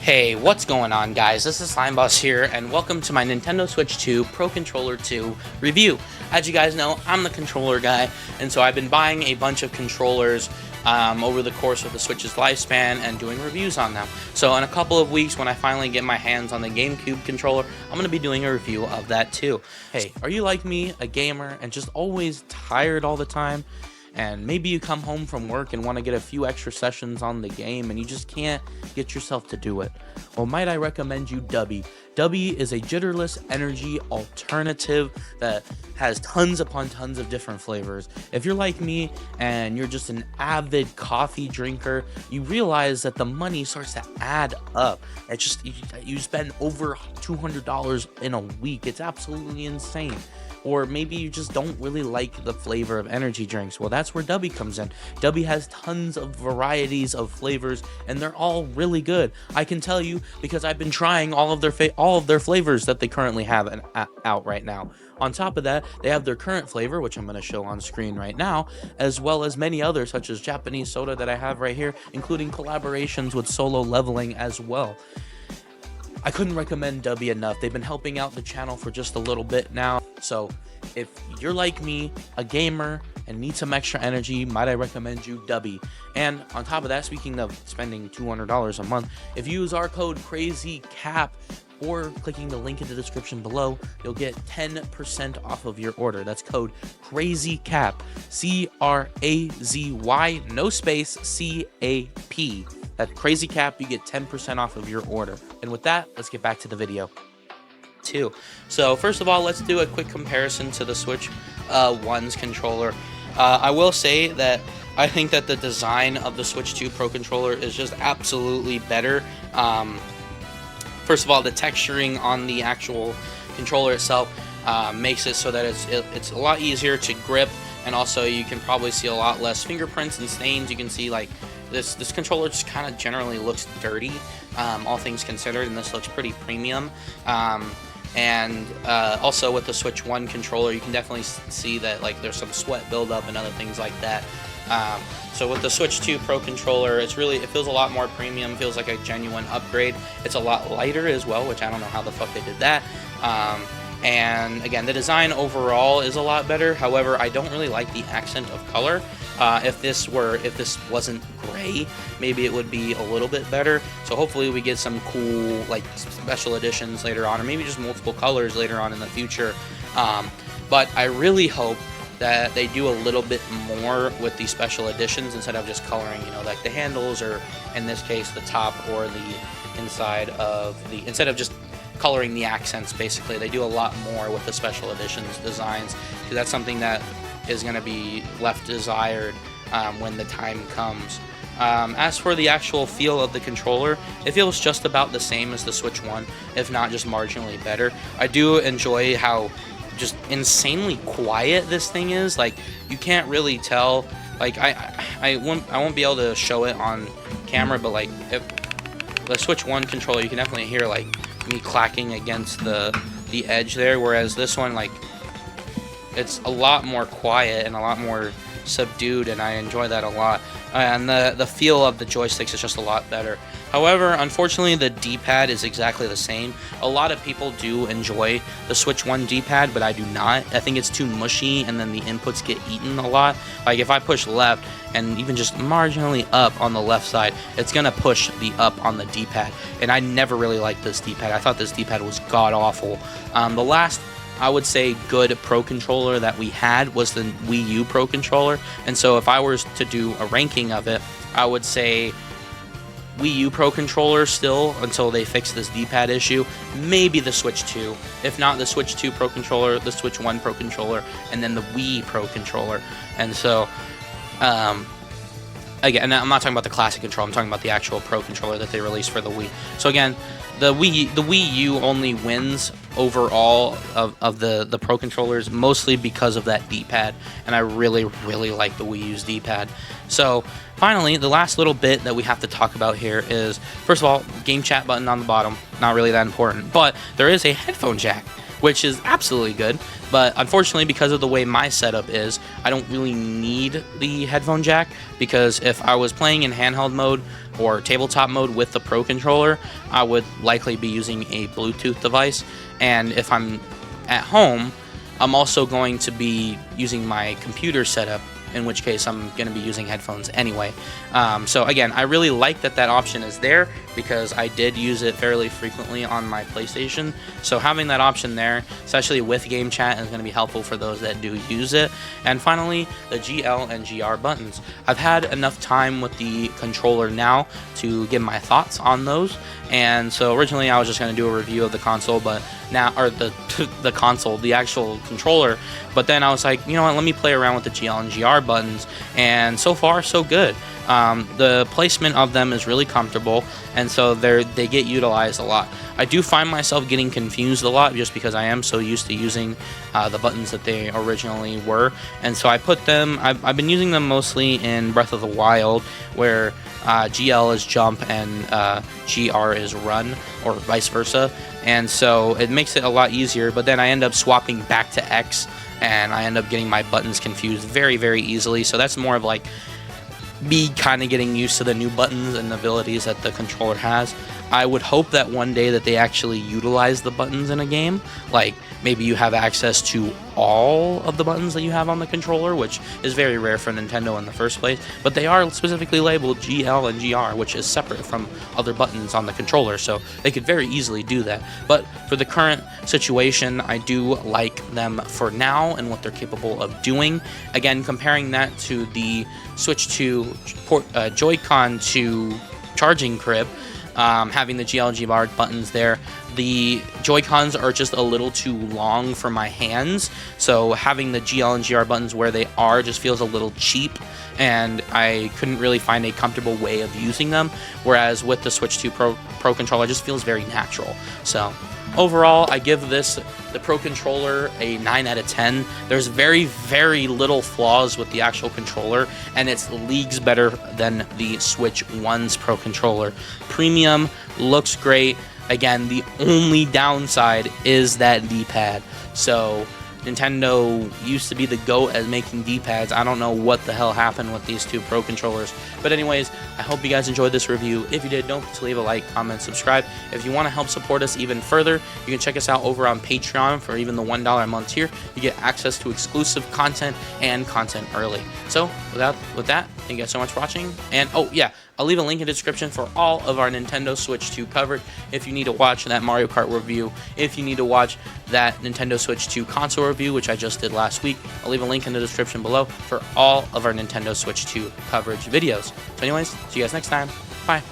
Hey, what's going on, guys? This is Slimeboss here, and welcome to my Nintendo Switch 2 Pro Controller 2 review. As you guys know, I'm the controller guy, and so I've been buying a bunch of controllers over the course of the Switch's lifespan and doing reviews on them. So in a couple of weeks, when I finally get my hands on the GameCube controller, I'm going to be doing a review of that too. Hey, are you like me, a gamer, and just always tired all the time? And maybe you come home from work and want to get a few extra sessions on the game and you just can't get yourself to do it. Well, might I recommend you Dubby. Dubby is a jitterless energy alternative that has tons upon tons of different flavors. If you're like me and you're just an avid coffee drinker, you realize that the money starts to add up. It's just, you spend over $200 in a week. It's absolutely insane. Or maybe you just don't really like the flavor of energy drinks. Well, that's where Dubby comes in. Dubby has tons of varieties of flavors, and they're all really good. I can tell you because I've been trying all of their flavors that they currently have out right now. On top of that, they have their current flavor, which I'm going to show on screen right now, as well as many others, such as Japanese soda that I have right here, including collaborations with Solo Leveling as well. I couldn't recommend Dubby enough. They've been helping out the channel for just a little bit now. So if you're like me, a gamer, and need some extra energy, might I recommend you Dubby. And on top of that, speaking of spending $200 a month, if you use our code CrazyCap or clicking the link in the description below, you'll get 10% off of your order. That's code CrazyCap, C-R-A-Z-Y, no space, C-A-P. That CrazyCap, you get 10% off of your order. And with that, let's get back to the video. So first of all, let's do a quick comparison to the Switch 1's controller. I will say that I think that the design of the Switch 2 Pro controller is just absolutely better. First of all, the texturing on the actual controller itself makes it so that it's a lot easier to grip, and also you can probably see a lot less fingerprints and stains. You can see like this controller just kind of generally looks dirty, all things considered, and this looks pretty premium. Also with the Switch 1 controller, you can definitely see that like there's some sweat buildup and other things like that. So with the Switch 2 Pro controller, it feels a lot more premium, feels like a genuine upgrade. It's a lot lighter as well, which I don't know how the fuck they did that. And again, the design overall is a lot better. However, I don't really like the accent of color. If this wasn't gray, maybe it would be a little bit better. So hopefully we get some cool like special editions later on, or maybe just multiple colors later on in the future. But I really hope that they do a little bit more with these special editions instead of just coloring, you know, like the handles, or in this case the top or the inside of the, instead of just coloring the accents. Basically, they do a lot more with the special editions designs, because that's something that is going to be left desired when the time comes. As for the actual feel of the controller, it feels just about the same as the Switch 1, if not just marginally better. I do enjoy how just insanely quiet this thing is. Like, you can't really tell. Like, I won't be able to show it on camera, but like if the Switch 1 controller, you can definitely hear like me clacking against the edge there, whereas this one, like, it's a lot more quiet and a lot more subdued, and I enjoy that a lot. And the feel of the joysticks is just a lot better. However, unfortunately, the D-pad is exactly the same. A lot of people do enjoy the Switch 1 D-pad, but I do not. I think it's too mushy, and then the inputs get eaten a lot. Like, if I push left and even just marginally up on the left side, it's gonna push the up on the D-pad, and I never really liked this D-pad. I thought this D-pad was god-awful. The last, I would say, good Pro controller that we had was the Wii U Pro controller, and so if I was to do a ranking of it, I would say Wii U Pro controller still, until they fix this D-pad issue. Maybe the Switch 2. If not the Switch 2 Pro controller, the Switch 1 Pro controller, and then the Wii Pro controller. And so, again, I'm not talking about the classic controller, I'm talking about the actual Pro controller that they released for the Wii. So again, the Wii U only wins overall of the Pro controllers, mostly because of that D-pad, and I really like the Wii U's D-pad. So finally, the last little bit that we have to talk about here is, first of all, game chat button on the bottom, not really that important, but there is a headphone jack, which is absolutely good. But unfortunately, because of the way my setup is, I don't really need the headphone jack, because if I was playing in handheld mode, or tabletop mode with the Pro Controller, I would likely be using a Bluetooth device. And if I'm at home, I'm also going to be using my computer setup, in which case I'm going to be using headphones anyway. So again, I really like that option is there, because I did use it fairly frequently on my PlayStation. So having that option there, especially with game chat, is going to be helpful for those that do use it. And finally, the GL and GR buttons. I've had enough time with the controller now to give my thoughts on those. And so originally I was just going to do a review of the console, but now, or the console, the actual controller. But then I was like, you know what, let me play around with the GL and GR buttons, and so far so good. The placement of them is really comfortable, and so they get utilized a lot. I do find myself getting confused a lot just because I am so used to using the buttons that they originally were, and so I put them. I've been using them mostly in Breath of the Wild, where GL is jump and GR is run, or vice versa, and so it makes it a lot easier. But then I end up swapping back to X, and I end up getting my buttons confused very, very easily. So that's more of like me kind of getting used to the new buttons and abilities that the controller has. I would hope that one day that they actually utilize the buttons in a game, like maybe you have access to all of the buttons that you have on the controller, which is very rare for Nintendo in the first place, but they are specifically labeled GL and GR, which is separate from other buttons on the controller, so they could very easily do that. But for the current situation, I do like them for now and what they're capable of doing. Again, comparing that to the Switch 2 Joy-Con to charging crib, having the GL and GR buttons there, the Joy-Cons are just a little too long for my hands, so having the GL and GR buttons where they are just feels a little cheap, and I couldn't really find a comfortable way of using them, whereas with the Switch 2 Pro Controller, it just feels very natural. So overall, I give the Pro Controller a 9 out of 10. There's very, very little flaws with the actual controller, and it's leagues better than the Switch 1's Pro Controller. Premium, looks great. Again, the only downside is that D-pad. So Nintendo used to be the GOAT at making D-pads. I don't know what the hell happened with these two Pro Controllers. But anyways, I hope you guys enjoyed this review. If you did, don't forget to leave a like, comment, subscribe. If you want to help support us even further, you can check us out over on Patreon for even the $1 a month tier. You get access to exclusive content and content early. So with that, thank you guys so much for watching. And oh yeah, I'll leave a link in the description for all of our Nintendo Switch 2 coverage if you need to watch that Mario Kart review, if you need to watch that Nintendo Switch 2 console review, which I just did last week. I'll leave a link in the description below for all of our Nintendo Switch 2 coverage videos. So anyways, see you guys next time. Bye.